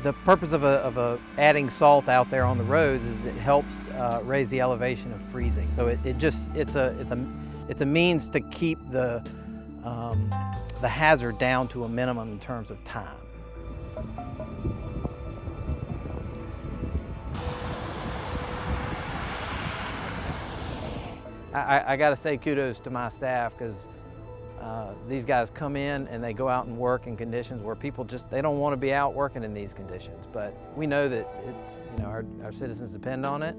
The purpose of adding salt out there on the roads is it helps raise the elevation of freezing. So it's a means to keep the hazard down to a minimum in terms of time. I got to say kudos to my staff, because these guys come in and they go out and work in conditions where people they don't want to be out working in these conditions. But we know that our citizens depend on it.